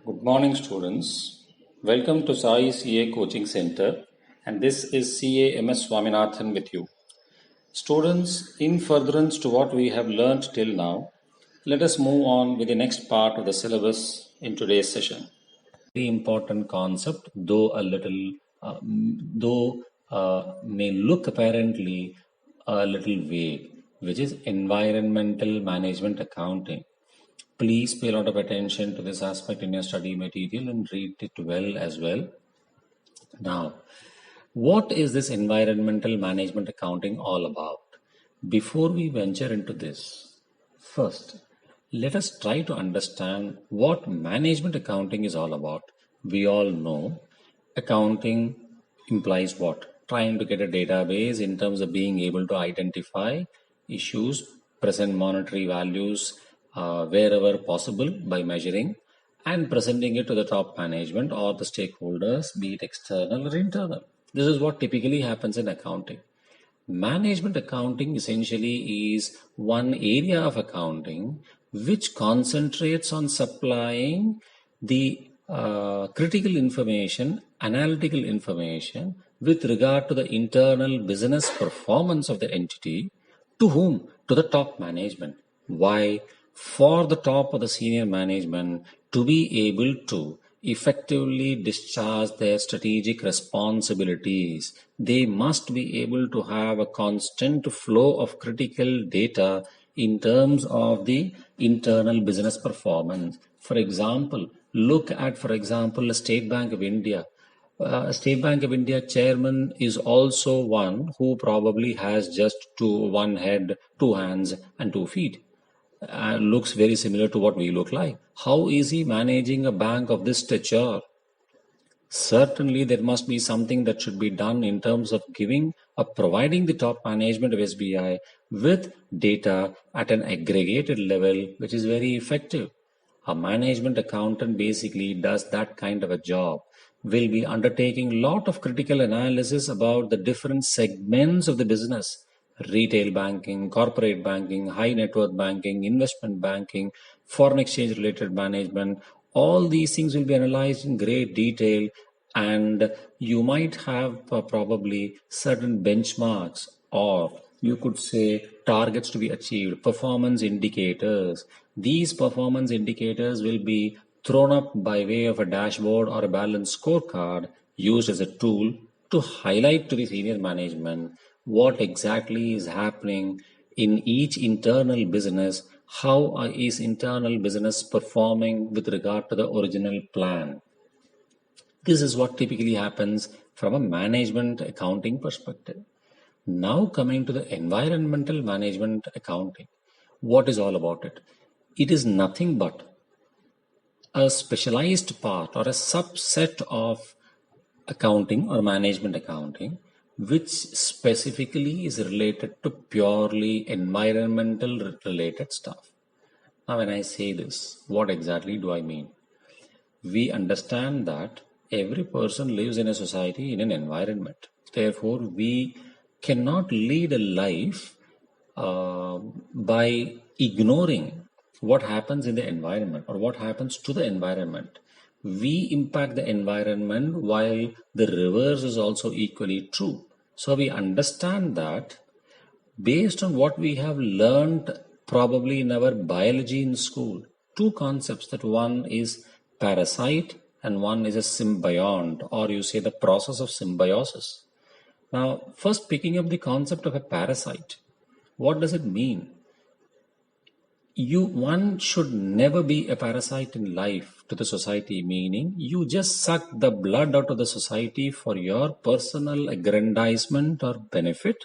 Good morning, students. Welcome to Sai CA Coaching Center, and this is CA MS Swaminathan with you. Students, in furtherance to what we have learned till now, let us move on with the next part of the syllabus in today's session. Very important concept, though a little, though may look apparently a little vague, which is environmental management accounting. Please pay a lot of attention to this aspect in your study material and read it well as well. Now, what is this environmental management accounting all about? Before we venture into this, first, let us try to understand what management accounting is all about. We all know accounting implies what? Trying to get a database in terms of being able to identify issues, present monetary values wherever possible by measuring and presenting it to the top management or the stakeholders, be it external or internal. This is what typically happens in accounting. Management accounting essentially is one area of accounting which concentrates on supplying the critical information, analytical information with regard to the internal business performance of the entity to whom? To the top management. Why? For the top of the senior management to be able to effectively discharge their strategic responsibilities, they must be able to have a constant flow of critical data in terms of the internal business performance. For example, look at, State Bank of India. State Bank of India chairman is also one who probably has just one head, two hands, and 2 feet. Looks very similar to what we look like. How is he managing a bank of this stature? Certainly, there must be something that should be done in terms of providing the top management of SBI with data at an aggregated level, which is very effective. A management accountant basically does that kind of a job. Will be undertaking a lot of critical analysis about the different segments of the business. Retail banking, corporate banking, high net worth banking, investment banking, foreign exchange related management, all these things will be analyzed in great detail, and you might have probably certain benchmarks, or you could say targets to be achieved, performance indicators. These performance indicators will be thrown up by way of a dashboard or a balanced scorecard used as a tool to highlight to the senior management what exactly is happening in each internal business, how is internal business performing with regard to the original plan. This is what typically happens from a management accounting perspective. Now coming to the environmental management accounting, what is all about it? It is nothing but a specialized part or a subset of accounting or management accounting which specifically is related to purely environmental related stuff. Now, when I say this, what exactly do I mean? We understand that every person lives in a society, in an environment. Therefore, we cannot lead a life by ignoring what happens in the environment or what happens to the environment. We impact the environment while the reverse is also equally true. So we understand that based on what we have learned probably in our biology in school, two concepts, that one is parasite and one is a symbiont, or you say the process of symbiosis. Now, first picking up the concept of a parasite, what does it mean? One should never be a parasite in life to the society, meaning you just suck the blood out of the society for your personal aggrandizement or benefit,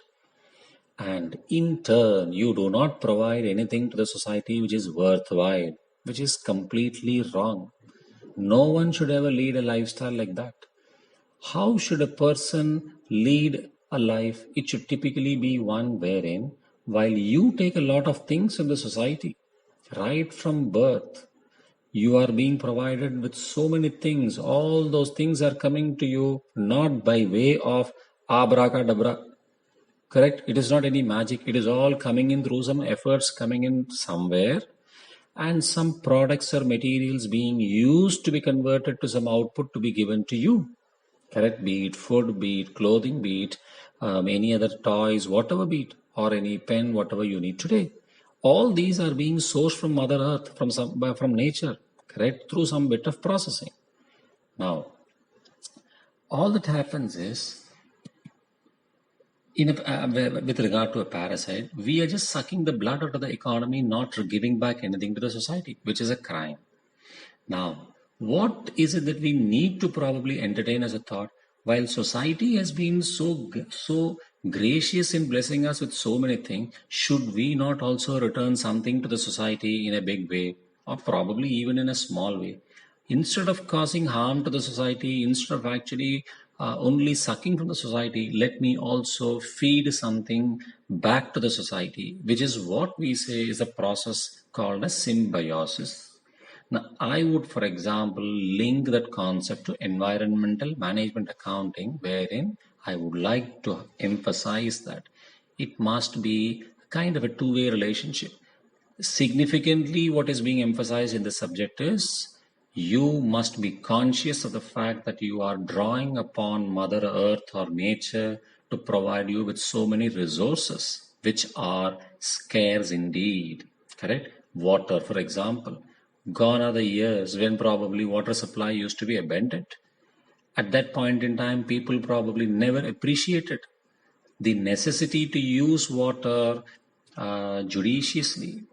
and in turn you do not provide anything to the society which is worthwhile, which is completely wrong. No one should ever lead a lifestyle like that. How should a person lead a life? It should typically be one wherein while you take a lot of things from the society, right from birth, you are being provided with so many things. All those things are coming to you not by way of abracadabra. Correct? It is not any magic. It is all coming in through some efforts coming in somewhere. and some products or materials being used to be converted to some output to be given to you. Correct? Be it food, be it clothing, be it any other toys, whatever be it, or any pen, whatever you need today. All these are being sourced from Mother Earth, from nature, correct? Through some bit of processing. Now, all that happens is, with regard to a parasite, we are just sucking the blood out of the economy, not giving back anything to the society, which is a crime. Now, what is it that we need to probably entertain as a thought? While society has been so gracious in blessing us with so many things, should we not also return something to the society in a big way, or probably even in a small way? Instead of causing harm to the society, instead of actually only sucking from the society, let me also feed something back to the society, which is what we say is a process called a symbiosis. Now, I would, for example, link that concept to environmental management accounting, wherein I would like to emphasize that it must be kind of a two-way relationship. Significantly, what is being emphasized in the subject is you must be conscious of the fact that you are drawing upon Mother Earth or nature to provide you with so many resources, which are scarce indeed. Correct? Water, for example. Gone are the years when probably water supply used to be abundant. At that point in time, people probably never appreciated the necessity to use water judiciously.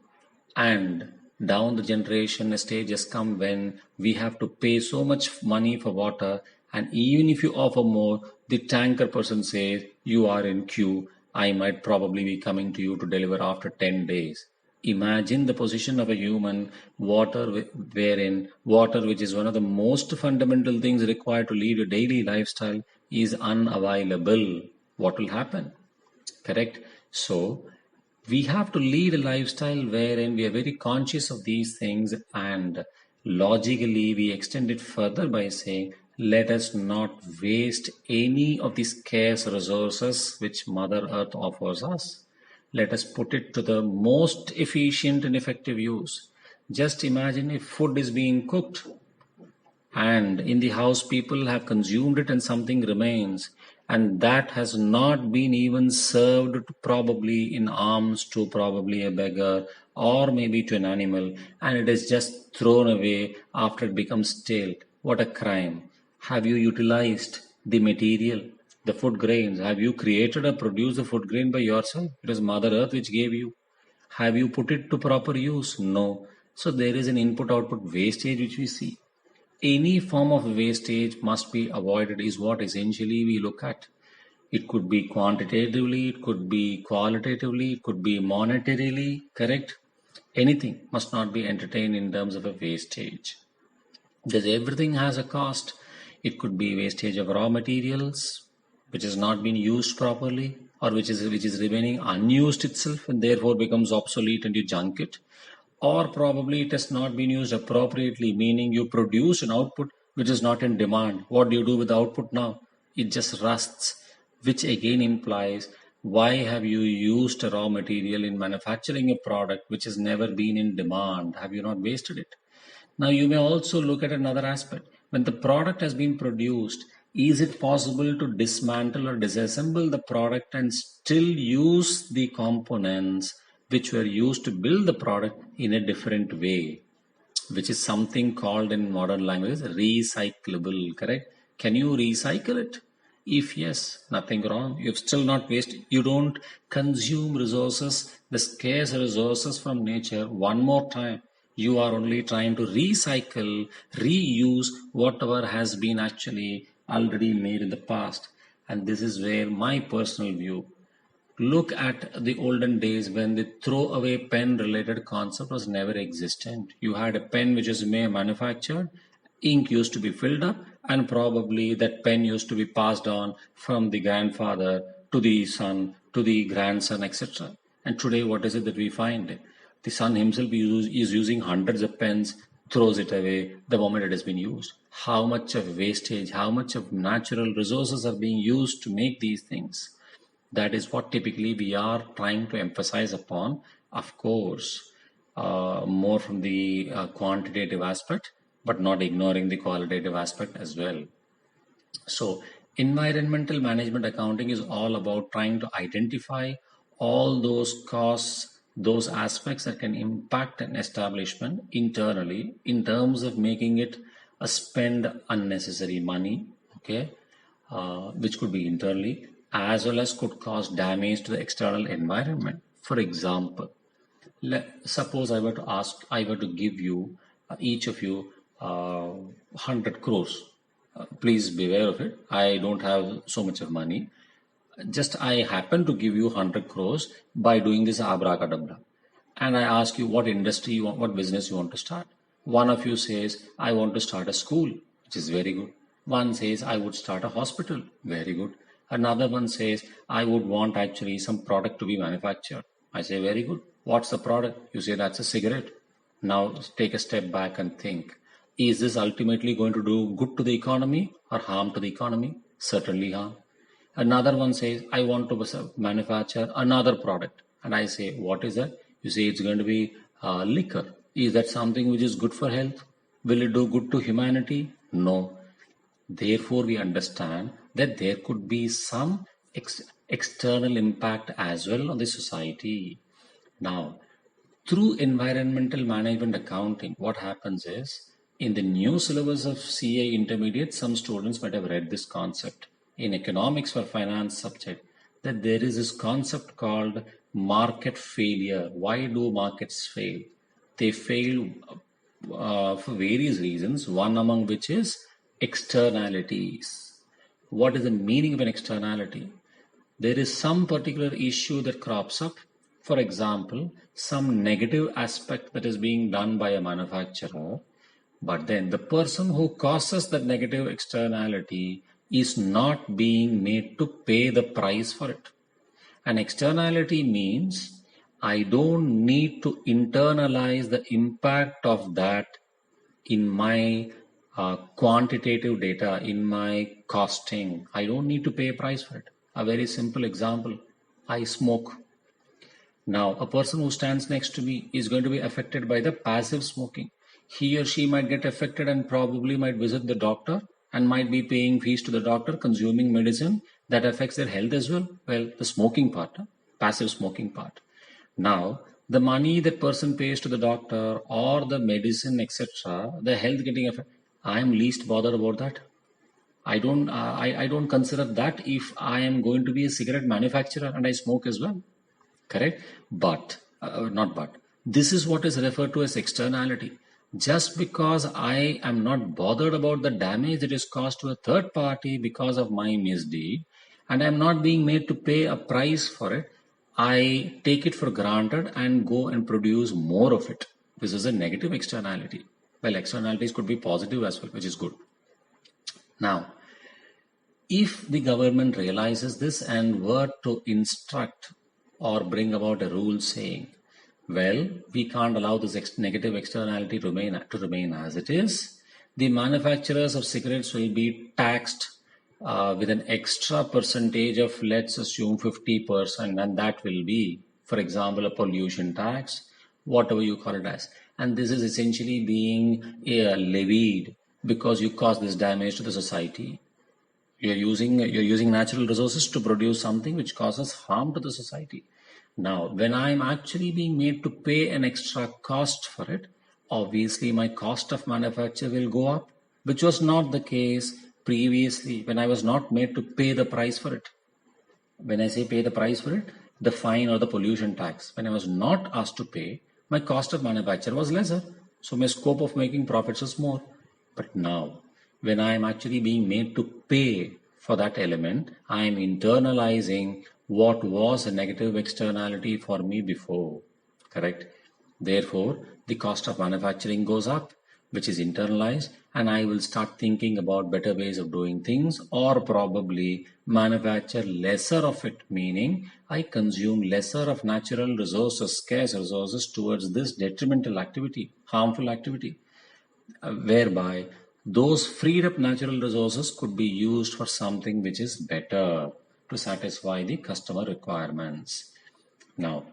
And down the generation, a stage has come when we have to pay so much money for water, and even if you offer more, the tanker person says, you are in queue, I might probably be coming to you to deliver after 10 days. Imagine the position of a human, wherein water, which is one of the most fundamental things required to lead a daily lifestyle, is unavailable. What will happen? Correct? So, we have to lead a lifestyle wherein we are very conscious of these things, and logically we extend it further by saying, let us not waste any of the scarce resources which Mother Earth offers us. Let us put it to the most efficient and effective use. Just imagine if food is being cooked and in the house people have consumed it and something remains, and that has not been even served probably in alms to probably a beggar or maybe to an animal, and it is just thrown away after it becomes stale. What a crime. Have you utilized the material, the food grains? Have you created or produced the food grain by yourself? It is Mother Earth which gave you. Have you put it to proper use? No. So there is an input output wastage which we see. Any form of wastage must be avoided is what essentially we look at. It could be quantitatively, it could be qualitatively, it could be monetarily, correct? Anything must not be entertained in terms of a wastage. Because everything has a cost. It could be wastage of raw materials, which has not been used properly, or which is remaining unused itself and therefore becomes obsolete and you junk it. Or probably it has not been used appropriately, meaning you produce an output which is not in demand. What do you do with the output now? It just rusts, which again implies, why have you used a raw material in manufacturing a product which has never been in demand? Have you not wasted it? Now you may also look at another aspect. When the product has been produced, is it possible to dismantle or disassemble the product and still use the components which were used to build the product in a different way, which is something called in modern language recyclable, correct? Can you recycle it? If yes, nothing wrong. You've still not wasted. You don't consume resources, the scarce resources from nature one more time. You are only trying to recycle, reuse whatever has been actually already made in the past. And this is where my personal view. Look at the olden days when the throwaway pen related concept was never existent. You had a pen which was manufactured, ink used to be filled up, and probably that pen used to be passed on from the grandfather to the son to the grandson, etc. And today, what is it that we find? The son himself is using hundreds of pens, throws it away the moment it has been used. How much of wastage, how much of natural resources are being used to make these things? That is what typically we are trying to emphasize upon. Of course, more from the quantitative aspect, but not ignoring the qualitative aspect as well. So, environmental management accounting is all about trying to identify all those costs, those aspects that can impact an establishment internally in terms of making it spend unnecessary money, okay, which could be internally, as well as could cause damage to the external environment. For example, suppose I were to give you, each of you, 100 crores. Please beware of it. I don't have so much of money. Just I happen to give you 100 crores by doing this abracadabra. And I ask you what industry you want, what business you want to start. One of you says, I want to start a school, which is very good. One says, I would start a hospital, very good. Another one says, I would want actually some product to be manufactured. I say, very good. What's the product? You say, that's a cigarette. Now take a step back and think, is this ultimately going to do good to the economy or harm to the economy? Certainly harm. Another one says, I want to manufacture another product. And I say, what is that? You say, it's going to be liquor. Is that something which is good for health? Will it do good to humanity? No. Therefore, we understand that there could be some external impact as well on the society. Now, through environmental management accounting, what happens is, in the new syllabus of CA Intermediate, some students might have read this concept in economics for finance subject, that there is this concept called market failure. Why do markets fail? They fail for various reasons, one among which is externalities. What is the meaning of an externality? There is some particular issue that crops up. For example, some negative aspect that is being done by a manufacturer, but then the person who causes that negative externality is not being made to pay the price for it. An externality means I don't need to internalize the impact of that in my quantitative data, in my costing. I don't need to pay a price for it. A very simple example, I smoke. Now, a person who stands next to me is going to be affected by the passive smoking. He or she might get affected and probably might visit the doctor and might be paying fees to the doctor, consuming medicine that affects their health as well. Well, the smoking part, passive smoking part. Now, the money that person pays to the doctor or the medicine, etc., the health getting affected, I am least bothered about that. I don't consider that if I am going to be a cigarette manufacturer and I smoke as well. Correct? But, not but, this is what is referred to as externality. Just because I am not bothered about the damage that is caused to a third party because of my misdeed, and I am not being made to pay a price for it, I take it for granted and go and produce more of it. This is a negative externality. Well, externalities could be positive as well, which is good. Now, if the government realizes this and were to instruct or bring about a rule saying, well, we can't allow this negative externality to remain as it is, the manufacturers of cigarettes will be taxed with an extra percentage of, let's assume, 50%, and that will be, for example, a pollution tax, whatever you call it as. And this is essentially being levied because you cause this damage to the society. You're using natural resources to produce something which causes harm to the society. Now, when I'm actually being made to pay an extra cost for it, obviously my cost of manufacture will go up, which was not the case previously when I was not made to pay the price for it. When I say pay the price for it, the fine or the pollution tax, when I was not asked to pay, my cost of manufacture was lesser. So my scope of making profits was more. But now, when I am actually being made to pay for that element, I am internalizing what was a negative externality for me before, correct? Therefore, the cost of manufacturing goes up, which is internalized, and I will start thinking about better ways of doing things, or probably manufacture lesser of it, meaning I consume lesser of natural resources, scarce resources towards this detrimental activity, harmful activity, whereby those freed up natural resources could be used for something which is better to satisfy the customer requirements. Now,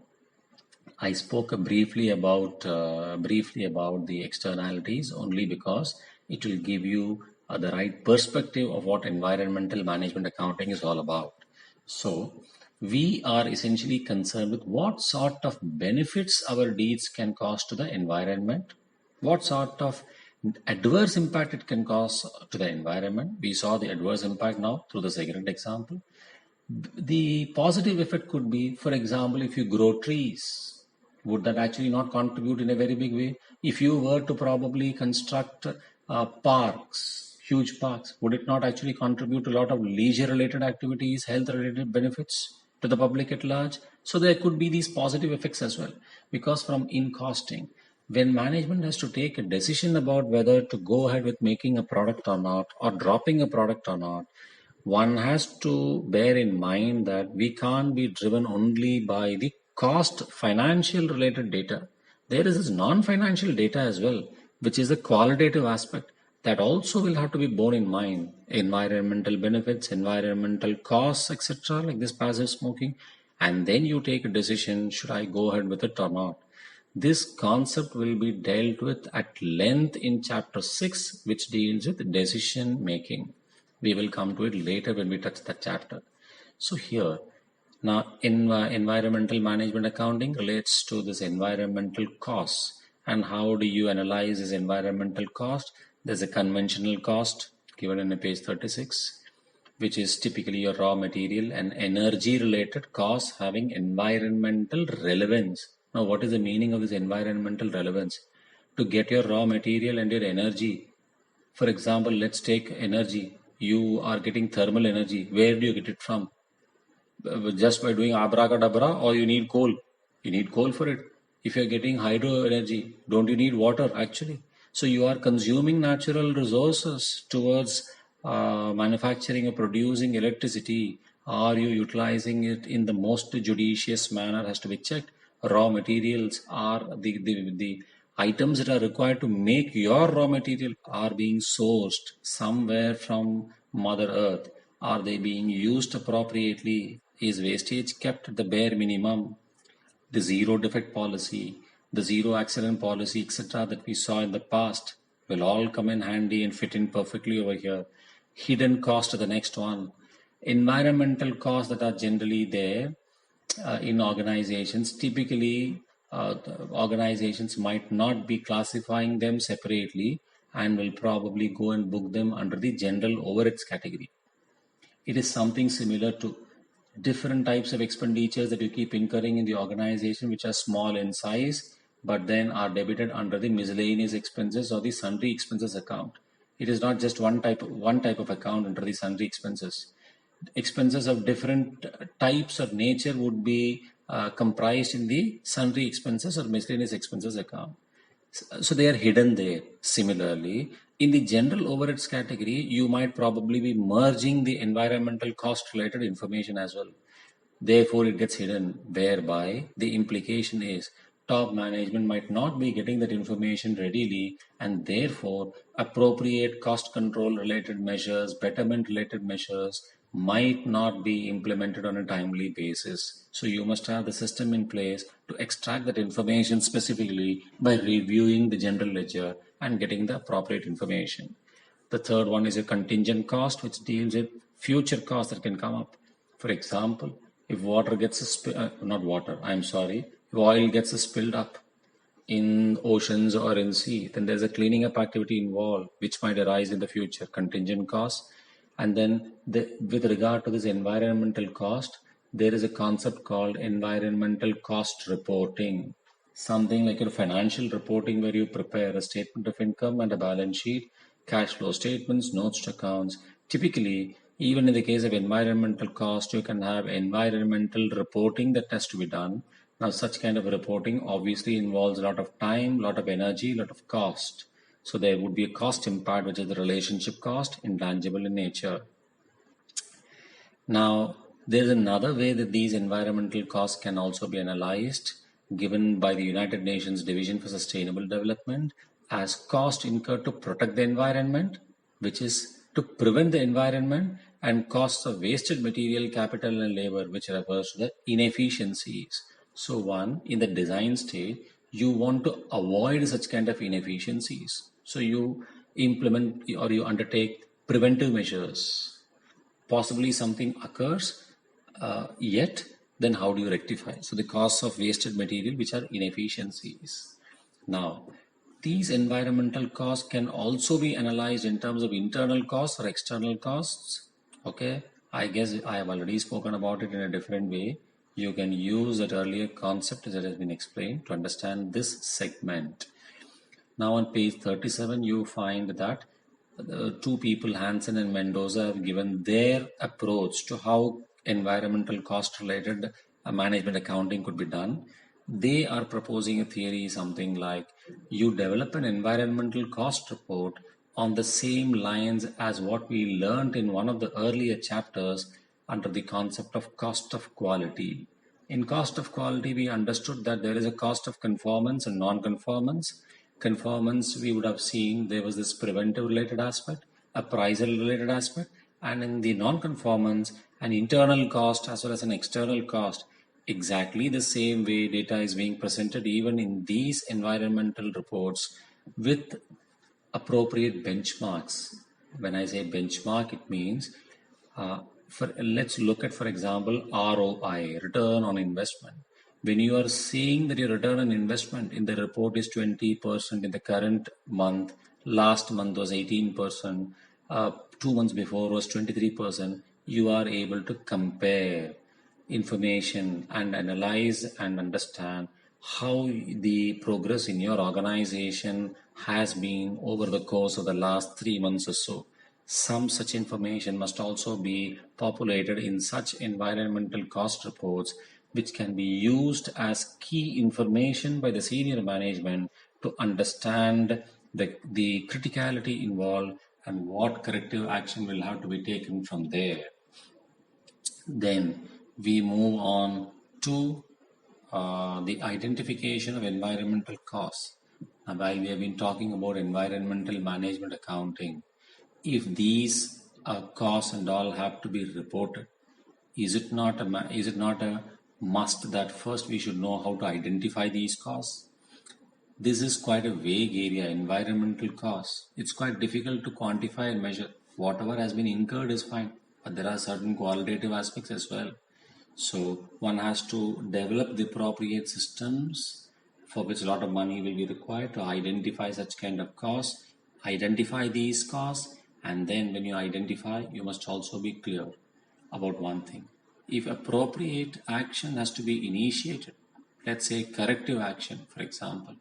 I spoke briefly about the externalities only because it will give you the right perspective of what environmental management accounting is all about. So we are essentially concerned with what sort of benefits our deeds can cause to the environment, what sort of adverse impact it can cause to the environment. We saw the adverse impact now through the cigarette example. The positive effect could be, for example, if you grow trees, would that actually not contribute in a very big way? If you were to probably construct parks, huge parks, would it not actually contribute to a lot of leisure related activities, health related benefits to the public at large? So there could be these positive effects as well. Because from in costing, when management has to take a decision about whether to go ahead with making a product or not, or dropping a product or not, one has to bear in mind that we can't be driven only by the cost financial related data. There is this non-financial data as well, which is a qualitative aspect that also will have to be borne in mind. Environmental benefits, environmental costs, etc., like this passive smoking, and then you take a decision, should I go ahead with it or not? This concept will be dealt with at length in chapter 6, which deals with decision making. We will come to it later when we touch that chapter. So here, now environmental management accounting relates to this environmental costs. And how do you analyze this environmental cost? There's a conventional cost given in page 36, which is typically your raw material and energy related costs having environmental relevance. Now, what is the meaning of this environmental relevance? To get your raw material and your energy, for example, let's take energy. You are getting thermal energy. Where do you get it from? Just by doing abracadabra, or you need coal? You need coal for it. If you're getting hydro energy, don't you need water actually? So you are consuming natural resources towards manufacturing or producing electricity. Are you utilizing it in the most judicious manner? Has to be checked. Raw materials are the items that are required to make your raw material are being sourced somewhere from Mother Earth. Are they being used appropriately? Is wastage kept at the bare minimum? The zero defect policy, the zero accident policy, etc., that we saw in the past will all come in handy and fit in perfectly over here. Hidden cost to the next one. Environmental costs that are generally there in organizations. Typically, the organizations might not be classifying them separately and will probably go and book them under the general overheads category. It is something similar to different types of expenditures that you keep incurring in the organization, which are small in size, but then are debited under the miscellaneous expenses or the sundry expenses account. It is not just one type of account under the sundry expenses. Expenses of different types or nature would be comprised in the sundry expenses or miscellaneous expenses account. So they are hidden there. Similarly, in the general overheads category, you might probably be merging the environmental cost related information as well. Therefore, it gets hidden, whereby the implication is top management might not be getting that information readily, and therefore appropriate cost control related measures, betterment related measures might not be implemented on a timely basis. So you must have the system in place to extract that information specifically by reviewing the general ledger and getting the appropriate information. The third one is a contingent cost, which deals with future costs that can come up. For example, if water gets not water, I'm sorry, if oil gets spilled up in oceans or in sea, then there's a cleaning up activity involved, which might arise in the future, contingent costs. And then with regard to this environmental cost, there is a concept called environmental cost reporting. Something like your financial reporting where you prepare a statement of income and a balance sheet, cash flow statements, notes to accounts. Typically, even in the case of environmental cost, you can have environmental reporting that has to be done. Now, such kind of reporting obviously involves a lot of time, a lot of energy, a lot of cost. So there would be a cost impact, which is the relationship cost, intangible in nature. Now, there's another way that these environmental costs can also be analyzed, given by the United Nations Division for Sustainable Development as cost incurred to protect the environment, which is to prevent the environment, and costs of wasted material, capital, and labor, which refers to the inefficiencies. So one, in the design stage, you want to avoid such kind of inefficiencies. So you implement or you undertake preventive measures. Possibly something occurs, yet then how do you rectify? So the costs of wasted material, which are inefficiencies. Now, these environmental costs can also be analyzed in terms of internal costs or external costs. Okay, I guess I have already spoken about it in a different way. You can use that earlier concept that has been explained to understand this segment. Now on page 37, you find that two people, Hansen and Mendoza, have given their approach to how environmental cost related management accounting could be done. They are proposing a theory something like you develop an environmental cost report on the same lines as what we learned in one of the earlier chapters under the concept of cost of quality. In cost of quality, we understood that there is a cost of conformance and non-conformance. Conformance, we would have seen there was this preventive related aspect, appraisal related aspect, and in the non-conformance, an internal cost as well as an external cost. Exactly the same way data is being presented even in these environmental reports with appropriate benchmarks. When I say benchmark, it means let's look at, for example, ROI, return on investment. When you are seeing that your return on investment in the report is 20% in the current month, last month was 18%, 2 months before was 23%, you are able to compare information and analyze and understand how the progress in your organization has been over the course of the last 3 months or so. Some such information must also be populated in such environmental cost reports, which can be used as key information by the senior management to understand the criticality involved and what corrective action will have to be taken from there. Then we move on to the identification of environmental costs. Now, while we have been talking about environmental management accounting, if these costs and all have to be reported, is it not a must that first we should know how to identify these costs? This is quite a vague area, environmental costs. It's quite difficult to quantify and measure. Whatever has been incurred is fine, but there are certain qualitative aspects as well. So one has to develop the appropriate systems for which a lot of money will be required to identify such kind of costs, identify these costs, and then when you identify, you must also be clear about one thing. If appropriate action has to be initiated, let's say corrective action, for example,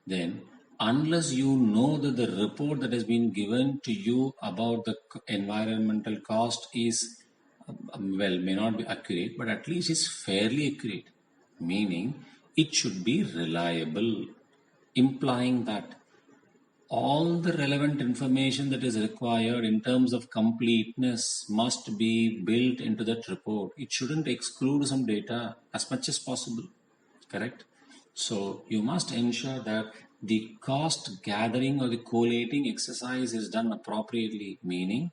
then unless you know that the report that has been given to you about the environmental cost is well, may not be accurate, but at least is fairly accurate, meaning it should be reliable, implying that all the relevant information that is required in terms of completeness must be built into that report. It shouldn't exclude some data as much as possible, correct? So you must ensure that the cost gathering or the collating exercise is done appropriately, meaning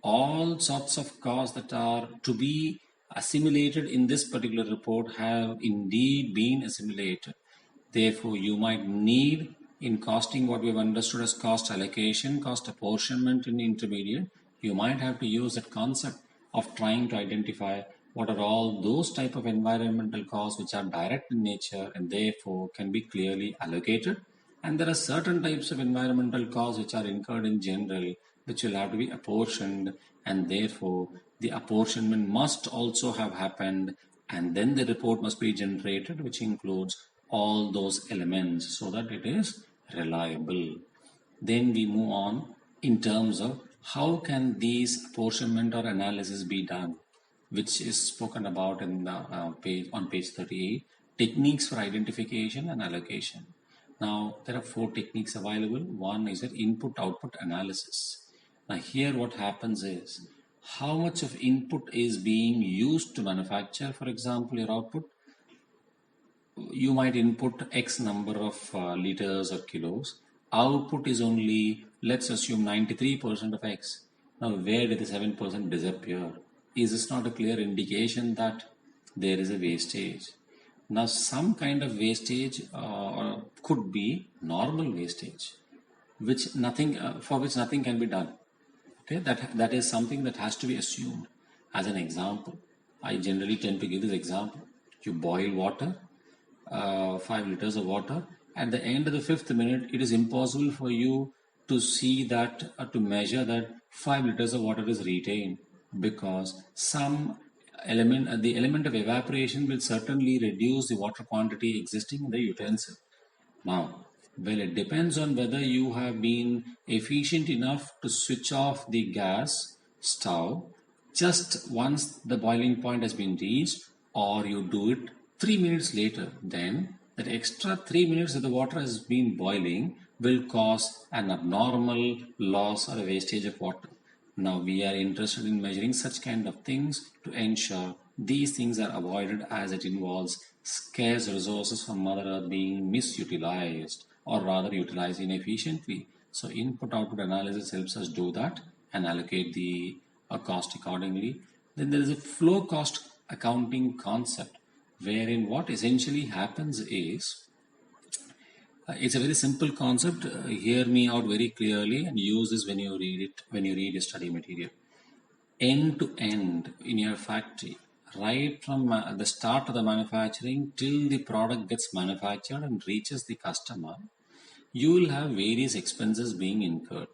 all sorts of costs that are to be assimilated in this particular report have indeed been assimilated. Therefore, you might need in costing what we've understood as cost allocation, cost apportionment in intermediate, you might have to use that concept of trying to identify what are all those type of environmental costs which are direct in nature and therefore can be clearly allocated. And there are certain types of environmental costs which are incurred in general, which will have to be apportioned, and therefore the apportionment must also have happened, and then the report must be generated, which includes all those elements so that it is reliable. Then we move on in terms of how can these apportionment or analysis be done, which is spoken about in the page 38, techniques for identification and allocation. Now, there are 4 techniques available. One is an input-output analysis. Now, here what happens is, how much of input is being used to manufacture, for example, your output. You might input X number of liters or kilos. Output is only, let's assume 93% of X. Now, where did the 7% disappear? Is this not a clear indication that there is a wastage? Now, some kind of wastage could be normal wastage, which nothing for which nothing can be done. Okay, that is something that has to be assumed. As an example, I generally tend to give this example. You boil water, 5 liters of water. At the end of the fifth minute, it is impossible for you to see that, to measure that 5 liters of water is retained, because some element, the element of evaporation will certainly reduce the water quantity existing in the utensil. Now, well, it depends on whether you have been efficient enough to switch off the gas stove just once the boiling point has been reached, or you do it 3 minutes later. Then that extra 3 minutes that the water has been boiling will cause an abnormal loss or a wastage of water. Now we are interested in measuring such kind of things to ensure these things are avoided, as it involves scarce resources from Mother Earth being misutilized, or rather utilized inefficiently. So input-output analysis helps us do that and allocate the cost accordingly. Then there is a flow cost accounting concept, wherein what essentially happens is, it's a very simple concept. Hear me out very clearly and use this when you read it, when you read your study material. End to end in your factory, right from the start of the manufacturing till the product gets manufactured and reaches the customer, you will have various expenses being incurred.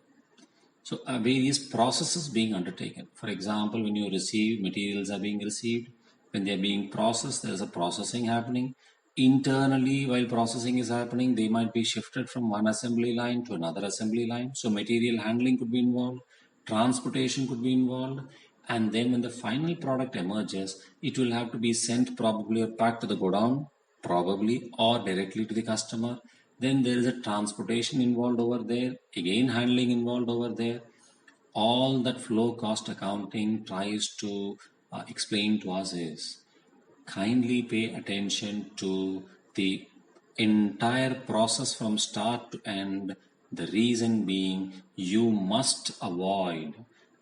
So various processes being undertaken. For example, when you receive, materials are being received. When they are being processed, there is a processing happening. Internally, while processing is happening, they might be shifted from one assembly line to another assembly line. So material handling could be involved, transportation could be involved, and then when the final product emerges, it will have to be sent probably or packed to the godown, probably, or directly to the customer. Then there is a transportation involved over there, again handling involved over there. All that flow cost accounting tries to explain to us is, kindly pay attention to the entire process from start to end. The reason being, you must avoid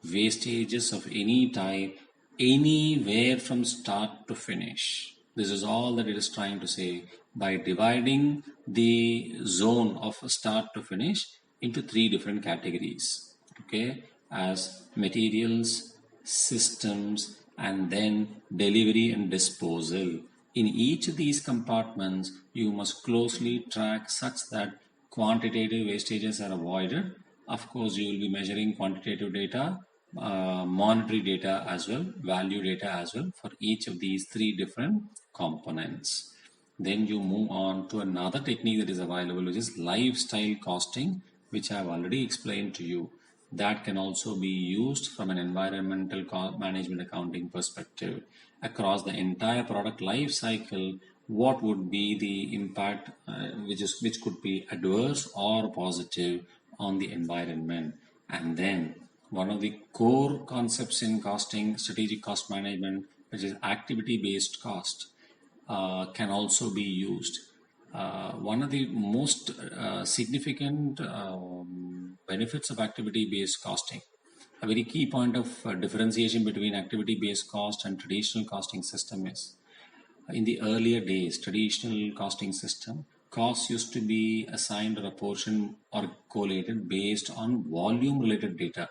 wastages of any type anywhere from start to finish. This is all that it is trying to say by dividing the zone of start to finish into three different categories. Okay, as materials, systems, and then delivery and disposal. In each of these compartments, you must closely track such that quantitative wastages are avoided. Of course, you will be measuring quantitative data, monetary data as well, value data as well for each of these three different components. Then you move on to another technique that is available, which is lifestyle costing, which I have already explained to you. That can also be used from an environmental management accounting perspective. Across the entire product life cycle, what would be the impact, which could be adverse or positive on the environment. And then one of the core concepts in costing, strategic cost management, which is activity based cost, can also be used. One of the most significant benefits of activity-based costing, a very key point of differentiation between activity-based cost and traditional costing system is, in the earlier days, traditional costing system, costs used to be assigned or a portion or collated based on volume related data,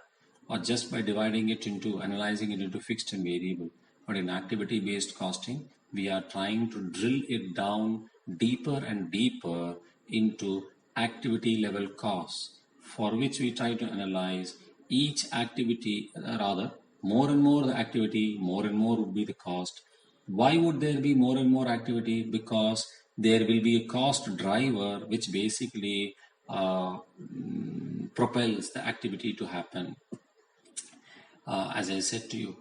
or just by dividing it into, analyzing it into fixed and variable. But in activity based costing, we are trying to drill it down deeper and deeper into activity level costs, for which we try to analyze each activity, rather, more and more the activity, more and more would be the cost. Why would there be more and more activity? Because there will be a cost driver which basically propels the activity to happen. As I said to you,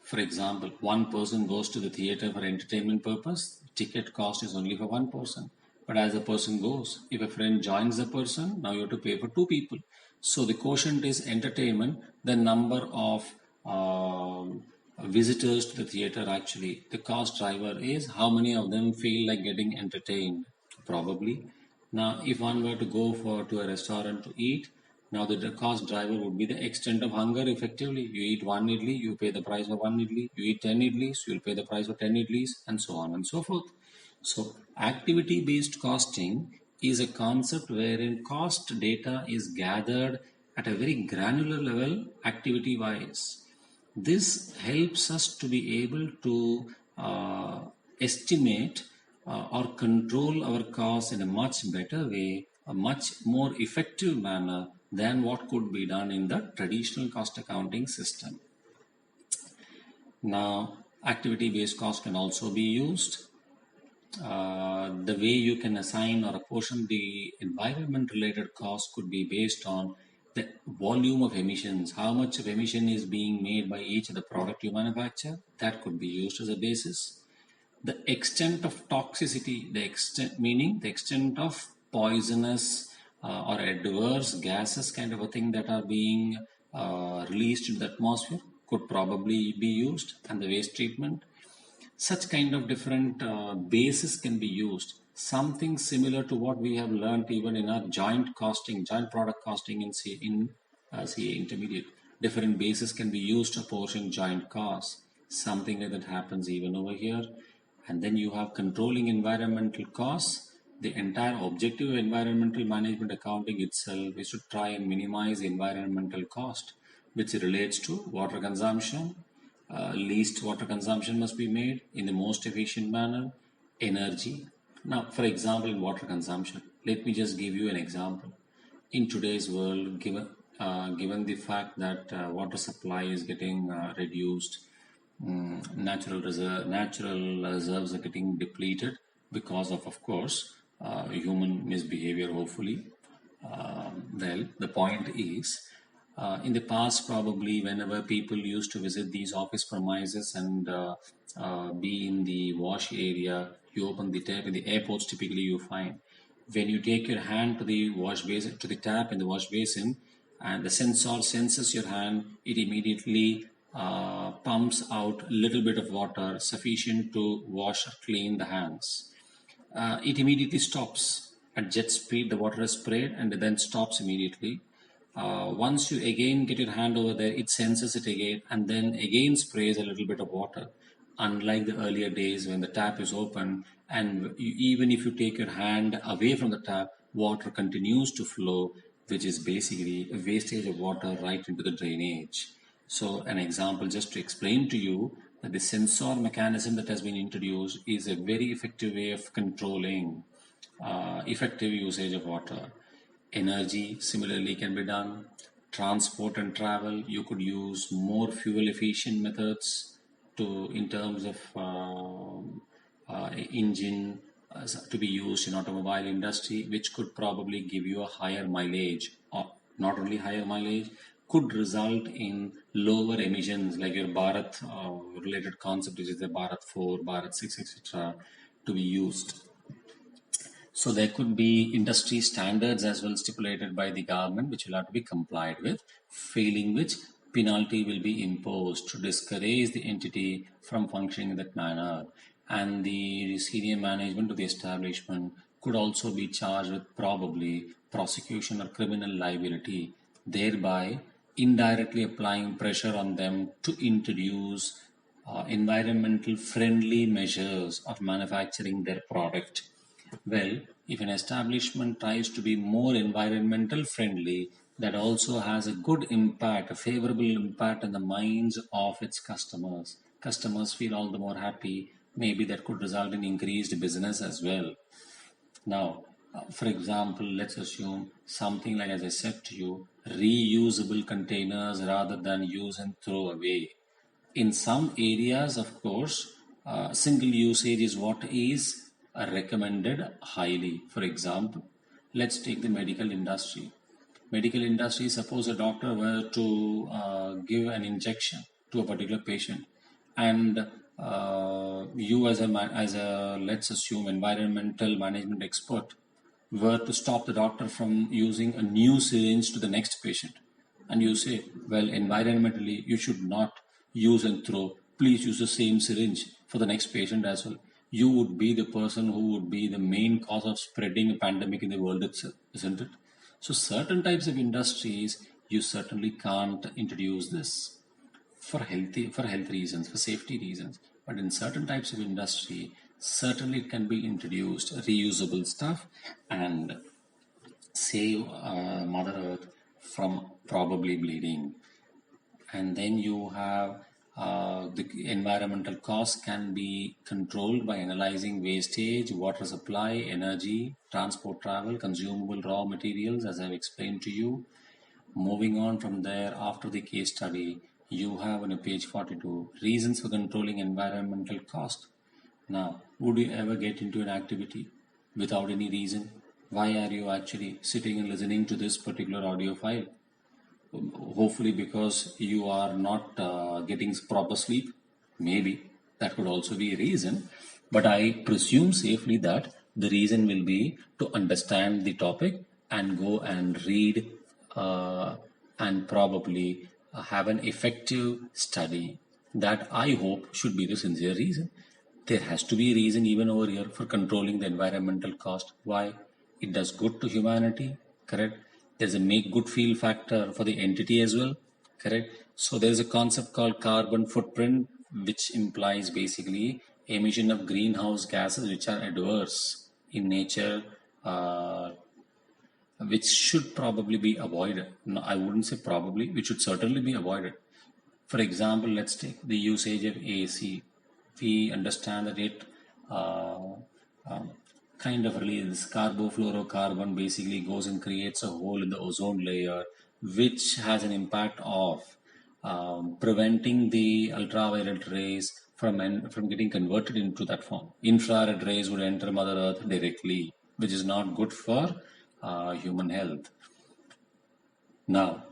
for example, one person goes to the theater for entertainment purpose, ticket cost is only for one person. But as the person goes, if a friend joins the person, now you have to pay for two people. So the quotient is entertainment, the number of visitors to the theater actually. The cost driver is how many of them feel like getting entertained, probably. Now, if one were to go to a restaurant to eat, now the cost driver would be the extent of hunger effectively. You eat one idli, you pay the price for one idli. You eat 10 idlis, you'll pay the price for 10 idlis, and so on and so forth. So activity-based costing is a concept wherein cost data is gathered at a very granular level activity-wise. This helps us to be able to estimate or control our costs in a much better way, a much more effective manner than what could be done in the traditional cost accounting system. Now, activity-based cost can also be used. The way you can assign or apportion the environment related cost could be based on the volume of emissions, how much of emission is being made by each of the product you manufacture. That could be used as a basis. The extent of toxicity, the extent meaning the extent of poisonous or adverse gases kind of a thing that are being released into the atmosphere could probably be used, and the waste treatment. Such kind of different bases can be used. Something similar to what we have learned even in our joint costing, joint product costing in CA intermediate. Different bases can be used to apportion joint costs. Something like that happens even over here. And then you have controlling environmental costs. The entire objective of environmental management accounting itself is to try and minimize environmental cost, which relates to water consumption. Least water consumption must be made in the most efficient manner. Energy. Now, for example, in water consumption, let me just give you an example. In today's world, given the fact that water supply is getting reduced, natural reserves are getting depleted because of course, human misbehavior. Hopefully, well, the point is, in the past, probably whenever people used to visit these office premises and be in the wash area, you open the tap. In the airports, typically you find when you take your hand to the wash basin, to the tap in the wash basin, and the sensor senses your hand, it immediately pumps out a little bit of water sufficient to wash or clean the hands. It immediately stops at jet speed. The water is sprayed and then stops immediately. Once you again get your hand over there, it senses it again and then again sprays a little bit of water. Unlike the earlier days when the tap is open and even if you take your hand away from the tap, water continues to flow, which is basically a wastage of water right into the drainage. So an example just to explain to you that the sensor mechanism that has been introduced is a very effective way of controlling effective usage of water. Energy similarly can be done. Transport and travel, you could use more fuel efficient methods to in terms of engine to be used in automobile industry, which could probably give you a higher mileage, or not only higher mileage, could result in lower emissions like your Bharat related concept, which is the Bharat 4, Bharat 6, etc. to be used. So there could be industry standards as well stipulated by the government, which will have to be complied with, failing which penalty will be imposed to discourage the entity from functioning in that manner. And the senior management of the establishment could also be charged with probably prosecution or criminal liability, thereby indirectly applying pressure on them to introduce environmental friendly measures of manufacturing their product. Well, if an establishment tries to be more environmental friendly, that also has a good impact, a favorable impact in the minds of its customers. Customers feel all the more happy. Maybe that could result in increased business as well. Now, for example, let's assume something like, as I said to you, reusable containers rather than use and throw away. In some areas, of course, single usage is what is recommended highly. For example, let's take the medical industry. Medical industry, suppose a doctor were to give an injection to a particular patient, and you as a let's assume environmental management expert were to stop the doctor from using a new syringe to the next patient, and you say, well, environmentally you should not use and throw, please use the same syringe for the next patient as well, you would be the person who would be the main cause of spreading a pandemic in the world itself, isn't it? So certain types of industries you certainly can't introduce this for health reasons, for safety reasons. But in certain types of industry, certainly it can be introduced reusable stuff and save Mother Earth from probably bleeding. And then you have the environmental costs can be controlled by analyzing wastage, water supply, energy, transport, travel, consumable raw materials, as I've explained to you. Moving on from there, after the case study, you have on page 42 reasons for controlling environmental cost. Now, would you ever get into an activity without any reason? Why are you actually sitting and listening to this particular audio file? Hopefully because you are not getting proper sleep. Maybe that could also be a reason, but I presume safely that the reason will be to understand the topic and go and read and probably have an effective study. That I hope should be the sincere reason. There has to be a reason even over here for controlling the environmental cost. Why? It does good to humanity, correct? There's a make good feel factor for the entity as well, correct? So there's a concept called carbon footprint, which implies basically emission of greenhouse gases which are adverse in nature, which should probably be avoided. No, I wouldn't say probably, which should certainly be avoided. For example, let's take the usage of AC. We understand that it kind of releases carbofluorocarbon, basically goes and creates a hole in the ozone layer, which has an impact of preventing the ultraviolet rays from getting converted into that form. Infrared rays would enter Mother Earth directly, which is not good for human health. Now,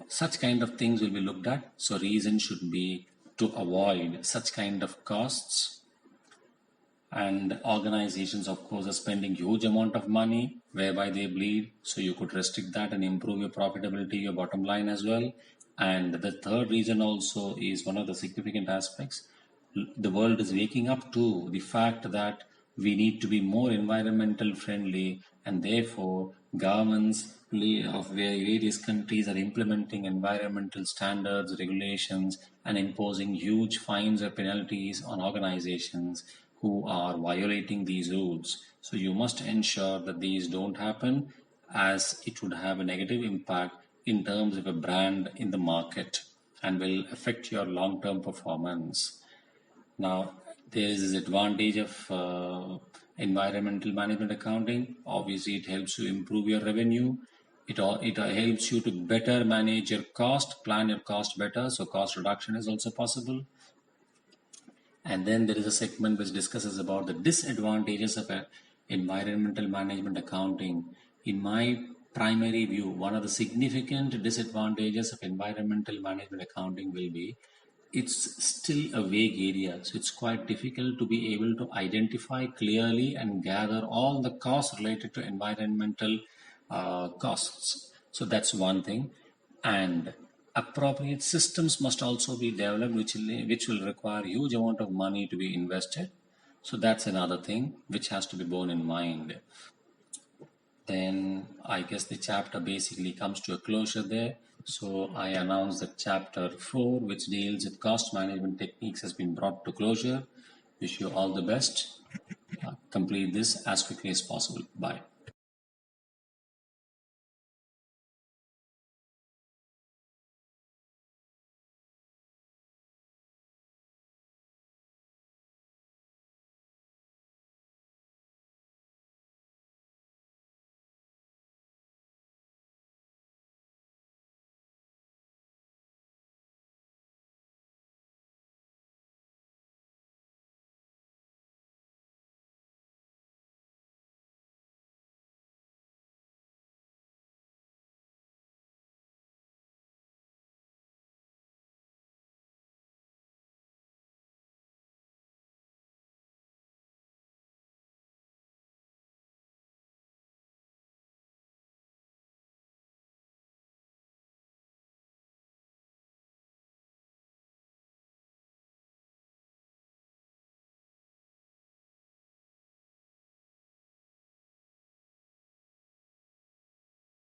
such kind of things will be looked at. So reason should be to avoid such kind of costs. And organizations, of course, are spending huge amount of money whereby they bleed. So you could restrict that and improve your profitability, your bottom line as well. And the third reason also is one of the significant aspects. The world is waking up to the fact that we need to be more environmental friendly, and therefore governments of various countries are implementing environmental standards, regulations, and imposing huge fines or penalties on organizations who are violating these rules. So you must ensure that these don't happen, as it would have a negative impact in terms of a brand in the market and will affect your long-term performance. Now, there is this advantage of environmental management accounting. Obviously, it helps you improve your revenue. It helps you to better manage your cost, plan your cost better, so cost reduction is also possible. And then there is a segment which discusses about the disadvantages of environmental management accounting. In my primary view, one of the significant disadvantages of environmental management accounting will be it's still a vague area, so it's quite difficult to be able to identify clearly and gather all the costs related to environmental costs. So that's one thing. And appropriate systems must also be developed, which will require huge amount of money to be invested. So that's another thing which has to be borne in mind. Then I guess the chapter basically comes to a closure there. So I announce that chapter 4, which deals with cost management techniques, has been brought to closure. Wish you all the best. Complete this as quickly as possible. Bye.